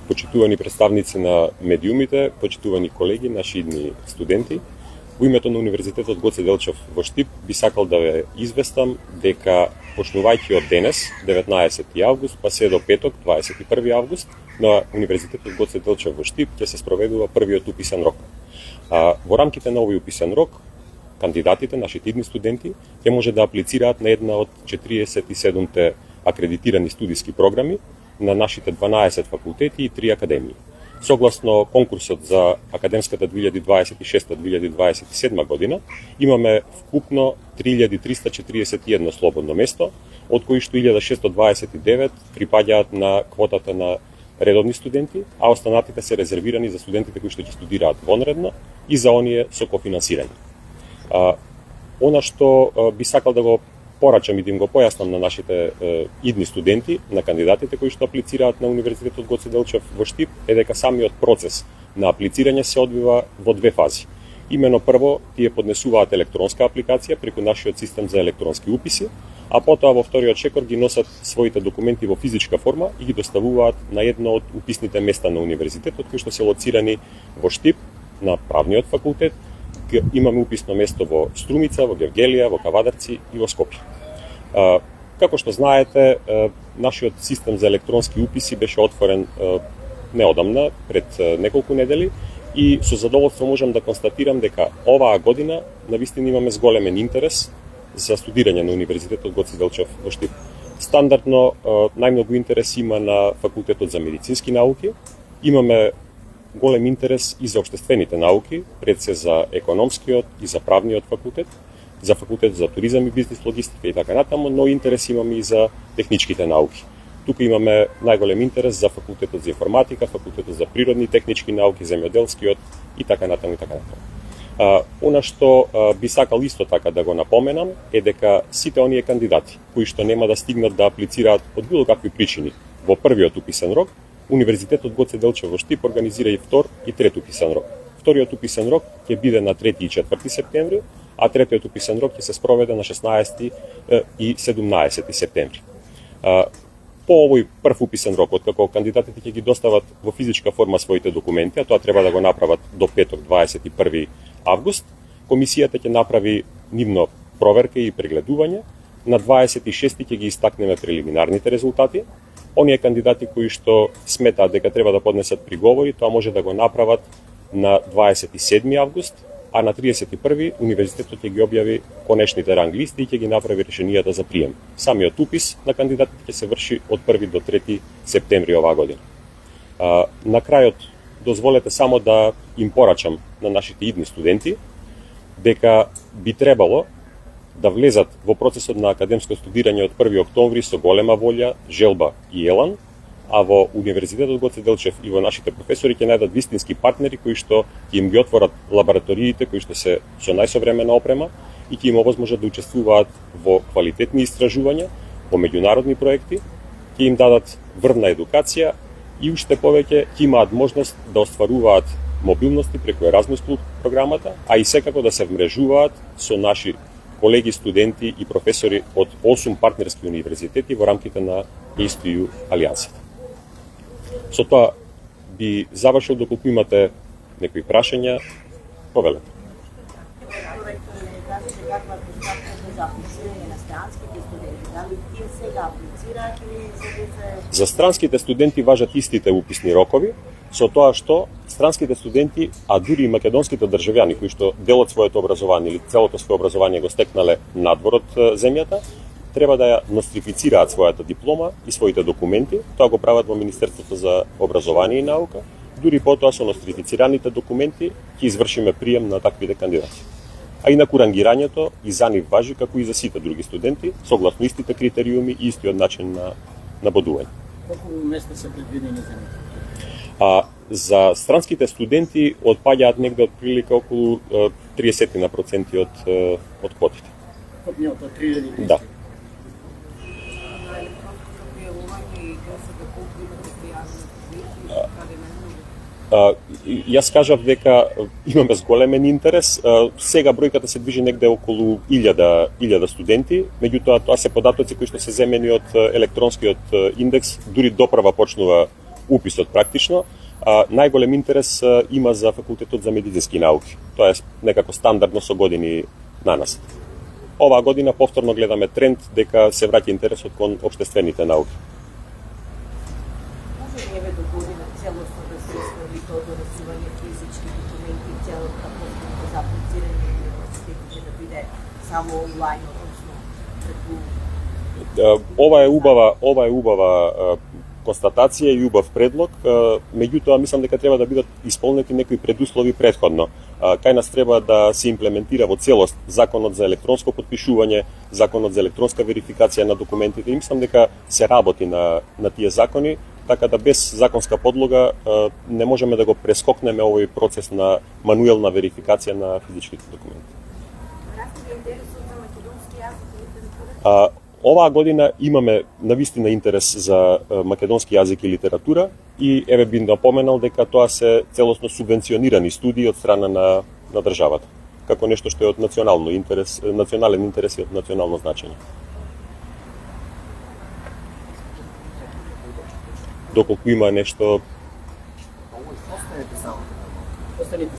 Почитувани представници на медиумите, почитувани колеги, наши идни студенти, во името на Универзитетот Гоце Делчев во Штип би сакал да ве известам дека почнувајќи од денес, 19 август, па се до петок, 21 август, на Универзитетот Гоце Делчев во Штип ќе се спроведува првиот уписен рок. Во рамките на овој уписен рок, кандидатите, нашите идни студенти, ќе може да аплицираат на една од 47-те акредитирани студиски програми на нашите 12 факултети и 3 академии. Согласно конкурсот за академската 2026-2027 година, имаме вкупно 3341 слободно место, од кои што 1629 припаѓаат на квотата на редовни студенти, а останатите се резервирани за студентите кои што ќе студираат вонредно и за оние со кофинансирање. Она што би сакал да го порачам и да им го појаснам на нашите идни студенти, на кандидатите кои што аплицираат на Универзитетот Гоце Делчев во Штип, е дека самиот процес на аплицирање се одвива во две фази. Имено прво, тие поднесуваат електронска апликација преку нашиот систем за електронски уписи, а потоа во вториот чекор ги носат своите документи во физичка форма и ги доставуваат на едно од уписните места на универзитетот, кои што се лоцирани во Штип, на правниот факултет. Имаме уписно место во Струмица, во Гевгелија, во Кавадарци и во Скопје. Како што знаете, нашиот систем за електронски уписи беше отворен неодамна, пред неколку недели, и со задоволство можам да констатирам дека оваа година навистина имаме зголемен интерес за студирање на Универзитетот Гоце Делчев во Штип. Стандардно најмногу интерес има на факултетот за медицински науки, имаме голем интерес и за општествените науки, пред се за економскиот и за правниот факултет, за факултет за туризам и бизнес логистика и така натаму, но интерес имаме и за техничките науки. Тука имаме најголем интерес за факултетот за информатика, факултетот за природни и технички науки, земјоделскиот и така натаму и така натаму. Она што би сакал исто така да го напоменам е дека сите оние кандидати кои што нема да стигнат да аплицираат од било какви причини во првиот уписен рок, Универзитетот Гоце Делчев во Штип организира и втор и трет уписен рок. Вториот уписен рок ќе биде на 3 и 4 септември, а третиот уписен рок ќе се спроведе на 16 и 17 септември. По овој прв уписен рок, откако кандидатите ќе ги достават во физичка форма своите документи, а тоа треба да го направат до петок 21 август, комисијата ќе направи нивно проверка и прегледување. На 26 ќе ги истакнеме прелиминарните резултати. Оние кандидати кои што сметаат дека треба да поднесат приговори, тоа може да го направат на 27 август, а на 31 универзитетот ќе ги објави конечните ранг листи и ќе ги направи решенијата за прием. Самиот упис на кандидатите ќе се врши од 1 до 3 септември оваа година. На крајот, дозволете само да им порачам на нашите идни студенти дека би требало да влезат во процесот на академско студирање од 1 октомври со голема волја, желба и елан, а во Универзитетот Гоце Делчев и во нашите професори ќе најдат вистински партнери кои што ќе им ги отворат лабораториите кои што се со најсовремена опрема и ќе им овозможат да учествуваат во квалитетни истражувања, во меѓународни проекти, ќе им дадат врвна едукација и уште повеќе ќе имаат можност да остваруваат мобилности преку Еразмус програмата, а и секако да се вмрежуваат со наши колеги, студенти и професори од 8 партнерски универзитети во рамките на ASTU алијансата. Со тоа би завршил, доколку имате некои прашања, повелете. За странските студенти важат истите уписни рокови, со тоа што странските студенти, а дури и македонските државјани кои што дел од своето образование или целото свое образование го стекнале надвор од земјата, треба да ја нострифицираат својата диплома и своите документи. Тоа го прават во Министерството за образование и наука. Дури потоа со нострифицираните документи ќе извршиме прием на таквите кандидати. А инак рангирањето и за нив важи како и за сите други студенти, согласно истите критериуми и истиот начин на бодување. Колку места се предвидени за нив? За странските студенти отпаѓаат негде од прилика околу 30% од квотите. најпостапниот од 3300. Да. Јас кажав дека имаме зголемен интерес. Сега бројката се движи негде околу 1000 студенти, меѓутоа тоа се податоци кои што се земени од електронскиот индекс, дури допрва почнува уписот практично. Најголем интерес има за факултетот за медицински науки. Тоа е некако стандардно со години на нас. Оваа година повторно гледаме тренд дека се враќа интересот кон општествените науки. Може ли еве до година целосно да се ствари тоа донесување физички документи, целата постапка за аплицирање на универзитетите да биде само онлайн, односно преку... Ова е убава констатација и убав предлог, меѓутоа мислам дека треба да бидат исполнети некои предуслови претходно. Кај нас треба да се имплементира во целост законот за електронско потпишување, законот за електронска верификација на документите и мислам дека се работи на тие закони, така да без законска подлога не можеме да го прескокнеме овој процес на мануелна верификација на физичките документи. Расте ли интересот за македонски јазик и литература? Оваа година имаме навистина интерес за македонски јазик и литература и еве би напоменал дека тоа се целосно субвенционирани студии од страна на државата, како нешто што е од национален интерес и од национално значење. Доколку има нешто Останете